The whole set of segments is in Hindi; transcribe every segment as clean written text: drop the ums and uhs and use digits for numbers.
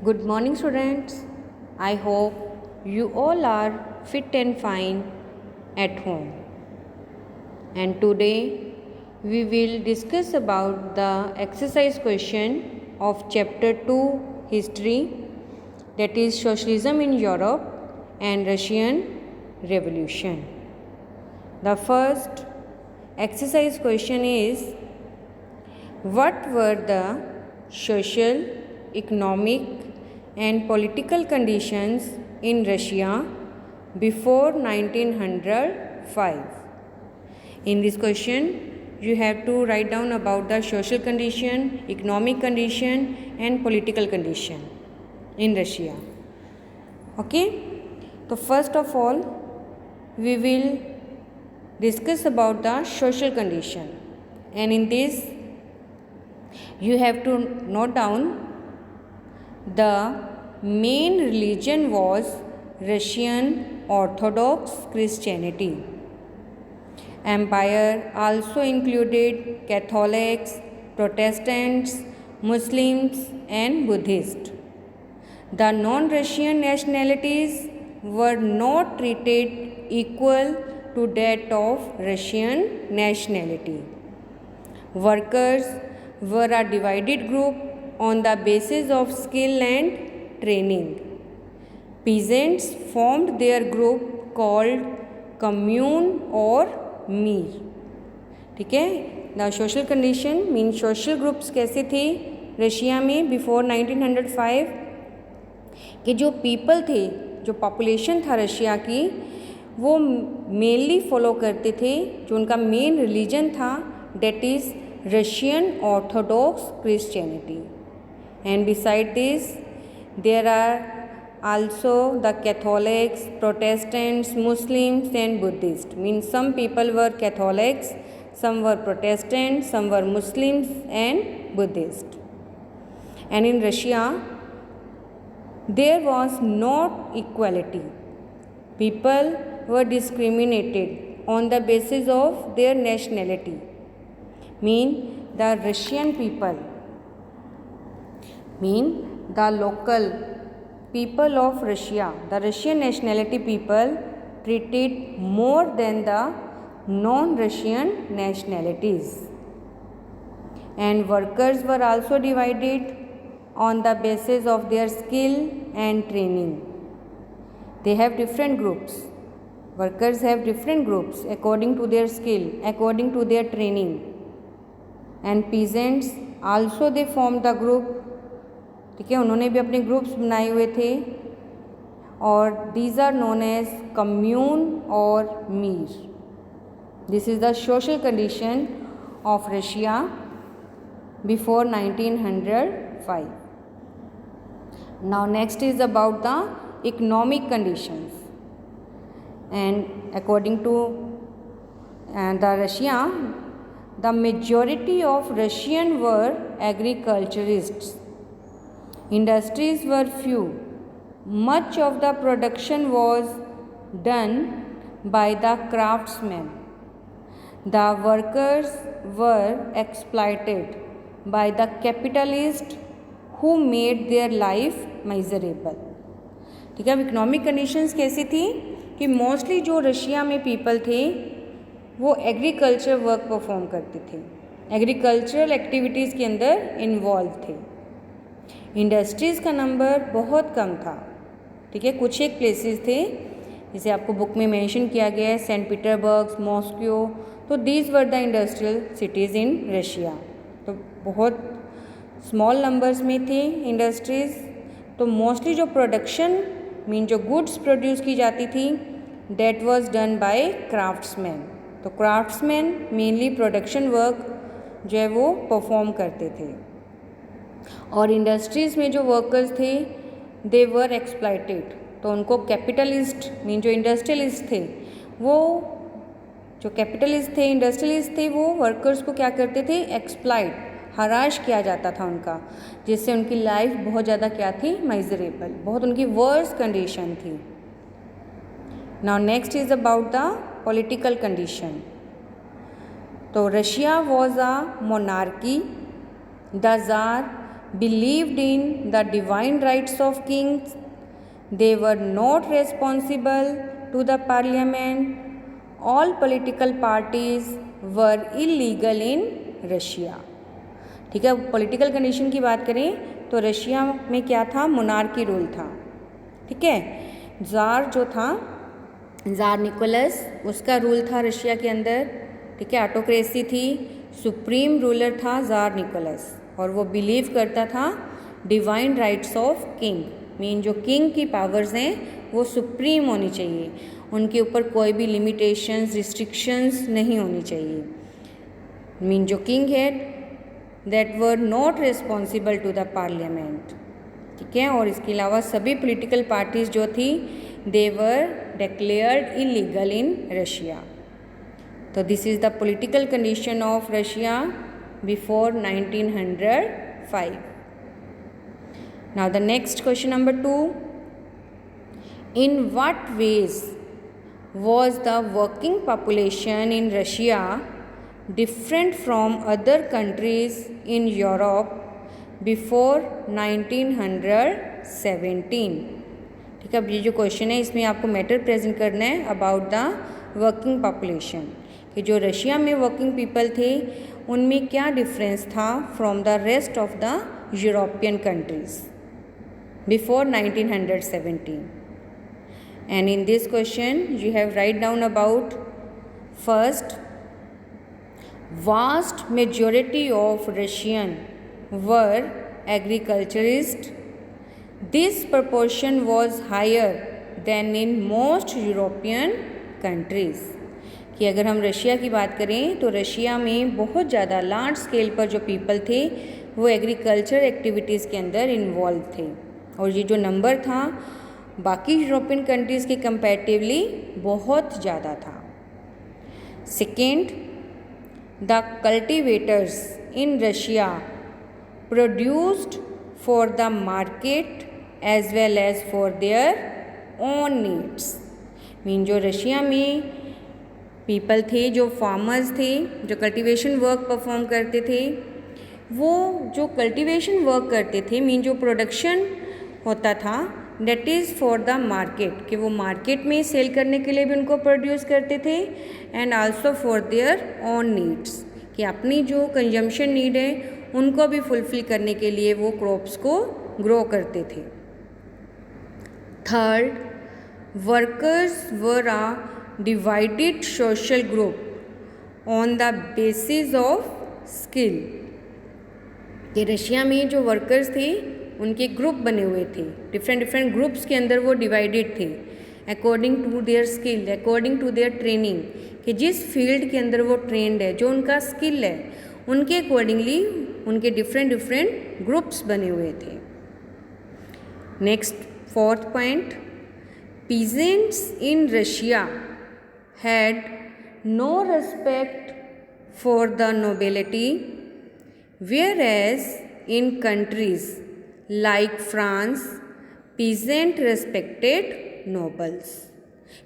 Good morning, students. I hope you all are fit and fine at home. And today we will discuss about the exercise question of chapter 2 history, that is socialism in Europe and Russian Revolution. The first exercise question is, what were the social, economic and political conditions in Russia before 1905? In this question, you have to write down about the social condition, economic condition and political condition in Russia. Okay? So first of all, we will discuss about the social condition, and in this you have to note down the main religion was Russian Orthodox Christianity. Empire also included Catholics, Protestants, Muslims and Buddhists. The non-Russian nationalities were not treated equal to that of Russian nationality. Workers were a divided group on the basis of skill and training. Peasants formed their group called commune or mir. ठीक है. The social condition means social groups कैसे थे रशिया में बिफोर 1905 कि जो पीपल थे, जो पॉपुलेशन था रशिया की, वो मेनली फॉलो करते थे, जो उनका मेन रिलीजन था, that is Russian Orthodox Christianity. And beside this, there are also the Catholics, Protestants, Muslims and Buddhists. Means some people were Catholics, some were Protestants, some were Muslims and Buddhists. And in Russia, there was not equality. People were discriminated on the basis of their nationality. Mean the Russian people, mean the local people of Russia, the Russian nationality people treated more than the non-Russian nationalities. And workers were also divided on the basis of their skill and training. They have different groups. Workers have different groups according to their skill, according to their training. And peasants also they form the group. ठीक है, उन्होंने भी अपने ग्रुप्स बनाए हुए थे और these are known as commune और mir. This is the social condition of Russia before 1905. Now next is about the economic conditions. And according to the Russia, the majority of Russian were agriculturists. Industries were few. Much of the production was done by the craftsmen. The workers were exploited by the capitalists who made their life miserable. ठीक है, इकोनॉमिक कंडीशंस कैसी थी कि मोस्टली जो रशिया में पीपल थे वो एग्रीकल्चर वर्क परफॉर्म करते थे, एग्रीकल्चरल एक्टिविटीज़ के अंदर इन्वॉल्व थे. इंडस्ट्रीज़ का नंबर बहुत कम था. ठीक है, कुछ एक प्लेसेस थे जिसे आपको बुक में मेंशन किया गया है, सेंट पीटर्सबर्ग, मॉस्को. तो these were the industrial cities in Russia. तो बहुत स्मॉल नंबर्स में थे इंडस्ट्रीज़. तो मोस्टली जो प्रोडक्शन मीन जो गुड्स प्रोड्यूस की जाती थी, that was done by craftsman. तो क्राफ्ट्समैन मेनली प्रोडक्शन वर्क जो है वो परफॉर्म करते थे. और इंडस्ट्रीज़ में जो वर्कर्स थे, दे वर एक्सप्लॉइटेड. तो उनको कैपिटलिस्ट मीन जो इंडस्ट्रियलिस्ट थे, वो जो कैपिटलिस्ट थे, इंडस्ट्रियलिस्ट थे, वो वर्कर्स को क्या करते थे, एक्सप्लॉइट, हराश किया जाता था उनका, जिससे उनकी लाइफ बहुत ज़्यादा क्या थी, माइजरेबल, बहुत उनकी वर्स्ट कंडीशन थी. Now next is about the political condition. तो Russia was a monarchy. The tsar believed in the divine rights of kings. They were not responsible to the parliament. All political parties were illegal in Russia. ठीक है, पॉलिटिकल कंडीशन की बात करें तो रशिया में क्या था, मोनार्की रूल था. ठीक है, ज़ार जो था, ज़ार निकोलस, उसका रूल था रशिया के अंदर. ठीक है, ऑटोक्रेसी थी, सुप्रीम रूलर था ज़ार निकोलस, और वो बिलीव करता था divine rights of king. Mean जो किंग की पावर्स हैं वो सुप्रीम होनी चाहिए, उनके ऊपर कोई भी लिमिटेशंस, रिस्ट्रिक्शंस नहीं होनी चाहिए. मीन जो किंग है that were not responsible to the parliament. ठीक है, और इसके अलावा सभी पॉलिटिकल पार्टीज जो थी दे वर डिक्लेयर्ड इलीगल इन रशिया. तो this is the political condition of Russia before 1905. Now the next question number 2. In what ways was the working population in Russia different from other countries in Europe before 1917? ठीक है, अब ये जो क्वेश्चन है इसमें आपको मैटर प्रेजेंट करना है अबाउट द वर्किंग पॉपुलेशन, कि जो रशिया में वर्किंग पीपल थे उनमें क्या डिफरेंस था from the rest of the European countries before 1917. And in this question you have write down about first, vast majority of Russian were agriculturists. This proportion was higher than in most European countries. कि अगर हम रशिया की बात करें तो रशिया में बहुत ज़्यादा लार्ज स्केल पर जो पीपल थे वो एग्रीकल्चर एक्टिविटीज़ के अंदर इन्वॉल्व थे, और ये जो नंबर था बाकी यूरोपियन कंट्रीज़ के कंपैरेटिवली बहुत ज़्यादा था. Second, the cultivators in Russia produced for the market as well as for their own needs. Mean जो रशिया में पीपल थे, जो फार्मर्स थे, जो कल्टीवेशन वर्क परफॉर्म करते थे, वो जो कल्टीवेशन वर्क करते थे मीन जो प्रोडक्शन होता था that is for the market, कि वो मार्केट में सेल करने के लिए भी उनको प्रोड्यूस करते थे, and also for their own needs, कि अपनी जो कंजम्पशन नीड है उनको भी फुलफ़िल करने के लिए वो क्रॉप्स को ग्रो करते थे. Third, workers were a divided social group on the basis of skill. कि रशिया में जो वर्कर्स थे उनके ग्रुप बने हुए थे, डिफरेंट ग्रुप्स के अंदर वो डिवाइडेड थे according to their skill, according to their training, कि जिस फील्ड के अंदर वो ट्रेंड है, जो उनका स्किल है, उनके अकॉर्डिंगली उनके डिफरेंट ग्रुप्स बने हुए थे. Next, fourth point, peasants in Russia had no respect for the nobility, whereas in countries like France, peasant respected nobles.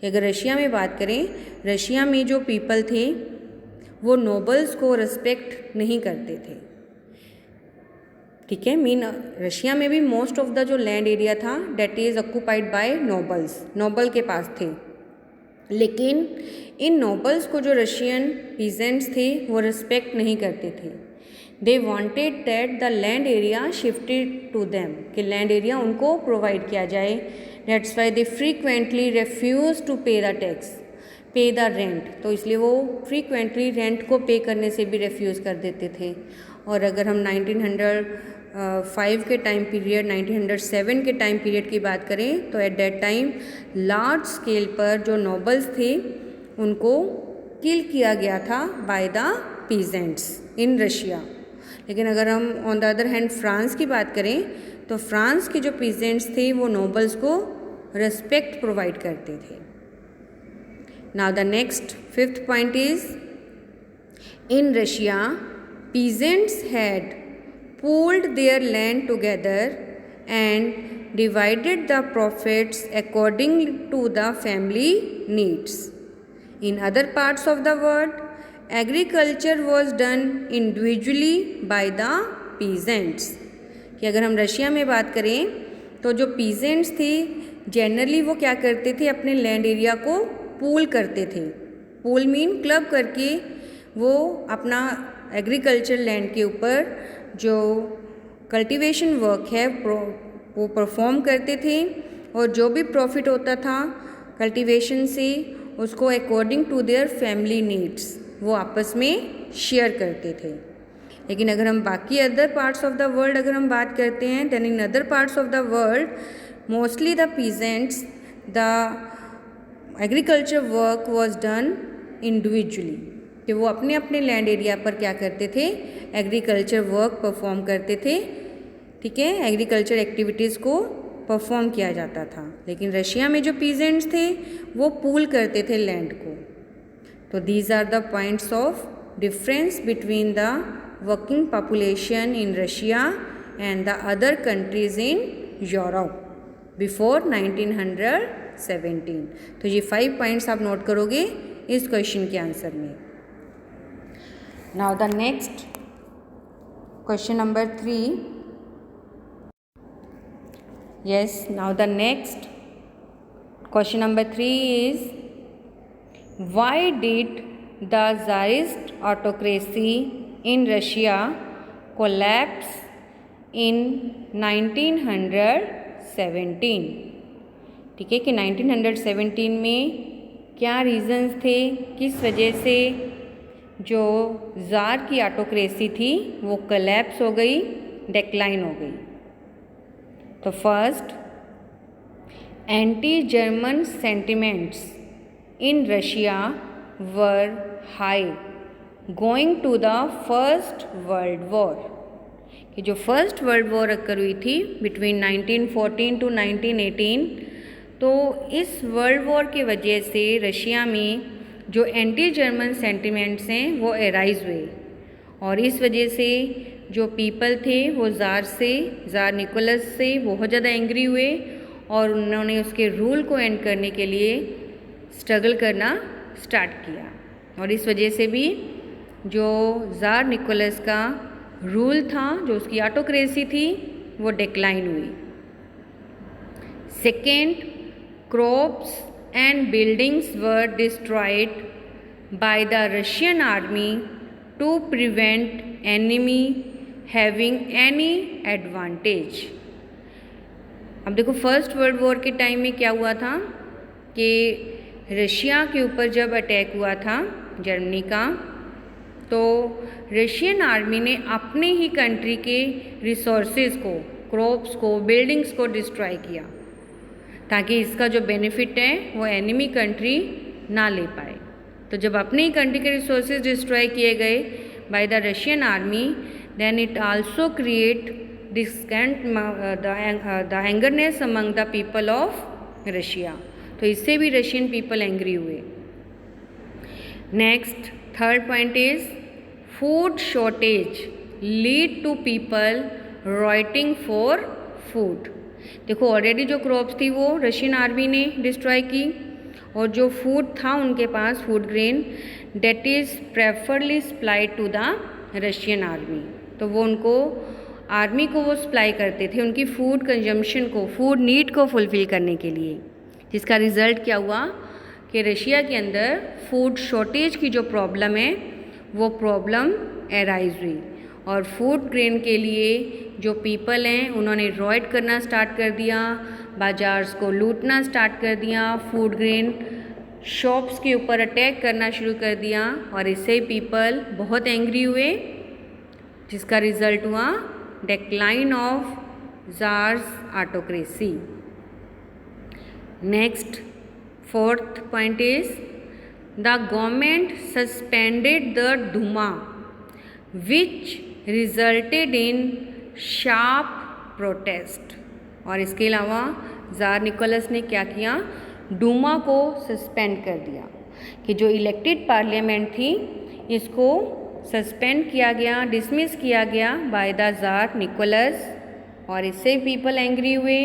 अगर रशिया में बात करें, रशिया में जो पीपल थे वो नोबल्स को रिस्पेक्ट नहीं करते थे. ठीक है, मीन रशिया में भी मोस्ट ऑफ द जो लैंड एरिया था that is occupied by nobles, noble के पास थे, लेकिन इन नोबल्स को जो रशियन पीजेंट्स थे वो रिस्पेक्ट नहीं करते थे. They wanted that the land area shifted to them, कि लैंड एरिया उनको प्रोवाइड किया जाए. That's why they frequently refuse to pay the tax, pay the rent. तो इसलिए वो फ्रीक्वेंटली रेंट को पे करने से भी रेफ्यूज़ कर देते थे. और अगर हम 1905 के टाइम पीरियड, 1907 के टाइम पीरियड की बात करें तो at that time large scale पर जो नोबल्स थे उनको किल किया गया था by the peasants in Russia. लेकिन अगर हम on the other hand France की बात करें तो फ्रांस के जो पीजेंट्स थे वो नोबल्स को रिस्पेक्ट प्रोवाइड करते थे. Now the next fifth point is, in Russia peasants had pooled their land together and divided the profits according to the family needs. In other parts of the world, agriculture was done individually by the peasants. कि अगर हम रशिया में बात करें तो जो पीजेंट्स थे जनरली वो क्या करते थे, अपने लैंड एरिया को पूल करते थे। पूल मीन क्लब करके वो अपना एग्रीकल्चर लैंड के ऊपर जो कल्टीवेशन वर्क है वो परफॉर्म करते थे, और जो भी प्रॉफिट होता था कल्टीवेशन से उसको according to their family needs वो आपस में शेयर करते थे। लेकिन अगर हम बाकी other parts of the world अगर हम बात करते हैं, then in other parts of the world mostly the peasants the agriculture work was done individually, कि वो अपने अपने लैंड एरिया पर क्या करते थे, एग्रीकल्चर वर्क परफॉर्म करते थे। ठीक है, एग्रीकल्चर एक्टिविटीज़ को परफॉर्म किया जाता था। लेकिन रशिया में जो पीजेंट्स थे वो पूल करते थे लैंड को। तो these are the points of difference between the working population in Russia and the other countries in Europe before 1917। तो ये 5 पॉइंट्स आप नोट करोगे इस क्वेश्चन के आंसर में। Now the next question number 3। Yes, now the next question number 3 is, why did the Tsarist autocracy in Russia collapse in 1917? ठीक है, कि 1917 में क्या रीजंस थे, किस वजह से जो ज़ार की ऑटोक्रेसी थी वो कोलैप्स हो गई, डिक्लाइन हो गई। तो first, anti German sentiments in Russia were high going to the first world war, कि जो फर्स्ट वर्ल्ड वॉर अकर हुई थी बिटवीन 1914 टू 1918, तो इस वर्ल्ड वॉर की वजह से रशिया में जो एंटी जर्मन सेंटिमेंट्स हैं वो एराइज हुए, और इस वजह से जो पीपल थे वो ज़ार निकोलस से बहुत ज़्यादा एंग्री हुए, और उन्होंने उसके रूल को एंड करने के लिए स्ट्रगल करना स्टार्ट किया, और इस वजह से भी जो ज़ार निकोलस का रूल था, जो उसकी ऑटोक्रेसी थी, वो डिक्लाइन हुई। Second, crops and buildings were destroyed by the Russian army to prevent enemy having any advantage. अब देखो, फर्स्ट वर्ल्ड वॉर के टाइम में क्या हुआ था कि रशिया के ऊपर जब अटैक हुआ था जर्मनी का, तो रशियन आर्मी ने अपने ही कंट्री के रिसोर्सेज को, क्रॉप्स को, बिल्डिंग्स को डिस्ट्रॉय किया, ताकि इसका जो बेनिफिट है वो एनिमी कंट्री ना ले पाए। तो जब अपने ही कंट्री के रिसोर्सेज डिस्ट्रॉय किए गए bye the Russian army, then it also create the angerness among the people of Russia। तो इससे भी रशियन पीपल एंग्री हुए। Next, third point is, food shortage lead to people rioting for food. देखो, ऑलरेडी जो क्रॉप्स थी वो रशियन आर्मी ने डिस्ट्रॉय की, और जो फूड था उनके पास, food grain, that is preferably supplied to the Russian army. तो वो उनको आर्मी को वो सप्लाई करते थे उनकी फूड कंजम्पशन को, फूड नीड को फुलफ़िल करने के लिए, जिसका रिज़ल्ट क्या हुआ कि रशिया के अंदर फूड शॉर्टेज की जो प्रॉब्लम है वो प्रॉब्लम एराइज हुई, और फूड ग्रेन के लिए जो पीपल हैं उन्होंने रॉयट करना स्टार्ट कर दिया, बाजार्स को लूटना स्टार्ट कर दिया, फूड ग्रेन शॉप्स के ऊपर अटैक करना शुरू कर दिया, और इससे पीपल बहुत एंग्री हुए, जिसका रिजल्ट हुआ decline of tsar's autocracy. Next, fourth point is, the government suspended the Duma which resulted in sharp protest. और इसके अलावा ज़ार निकोलस ने क्या किया, डूमा को सस्पेंड कर दिया, कि जो इलेक्टेड पार्लियामेंट थी इसको सस्पेंड किया गया, डिसमिस किया गया बाय द ज़ार निकोलस, और इससे पीपल एंग्री हुए,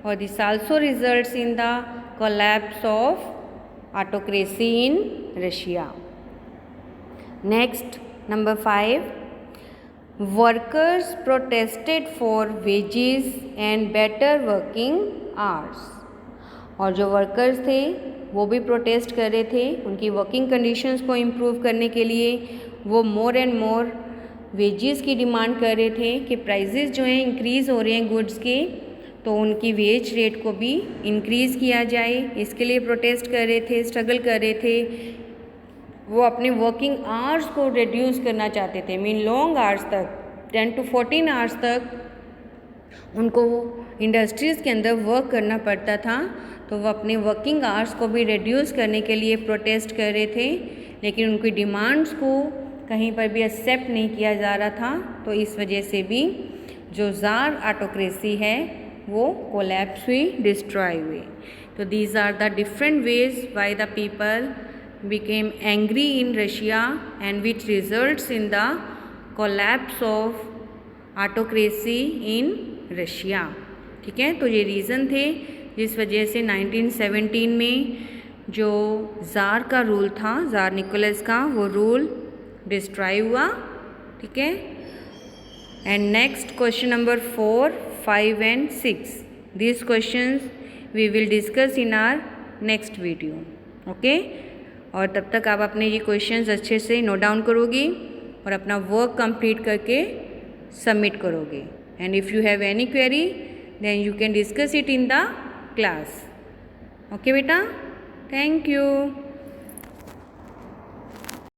और this also results in the collapse of autocracy in Russia. Next, number 5, workers protested for wages and better working hours. और जो वर्कर्स थे वो भी प्रोटेस्ट कर रहे थे उनकी वर्किंग कंडीशंस को इम्प्रूव करने के लिए। वो मोर एंड मोर वेजेस की डिमांड कर रहे थे कि प्राइजेस जो हैं इंक्रीज़ हो रहे हैं गुड्स के, तो उनकी वेज रेट को भी इंक्रीज़ किया जाए। इसके लिए प्रोटेस्ट कर रहे थे, स्ट्रगल कर रहे थे। वो अपने वर्किंग आवर्स को रिड्यूस करना चाहते थे, मीन लॉन्ग आवर्स तक 10 to 14 आवर्स तक उनको इंडस्ट्रीज़ के अंदर वर्क करना पड़ता था। तो वो अपने वर्किंग आवर्स को भी रिड्यूस करने के लिए प्रोटेस्ट कर रहे थे, लेकिन उनकी डिमांड्स को कहीं पर भी एक्सेप्ट नहीं किया जा रहा था। तो इस वजह से भी जो ज़ार ऑटोक्रेसी है वो कोलैप्स हुई, डिस्ट्रॉय हुई। तो these are the different ways why the people became angry in Russia and which results in the collapse of autocracy in Russia। ठीक है, तो ये रीज़न थे जिस वजह से 1917 में जो ज़ार का रूल था, ज़ार निकोलस का, वो रूल डिस्ट्रॉय हुआ। ठीक है, and next question number 4, 5 and 6, these questions we will discuss in our next video। Okay, और तब तक आप अपने ये क्वेश्चंस अच्छे से नोट डाउन करोगी और अपना वर्क कंप्लीट करके सबमिट करोगे। And if you have any query then you can discuss it in the class. Okay बेटा, थैंक यू।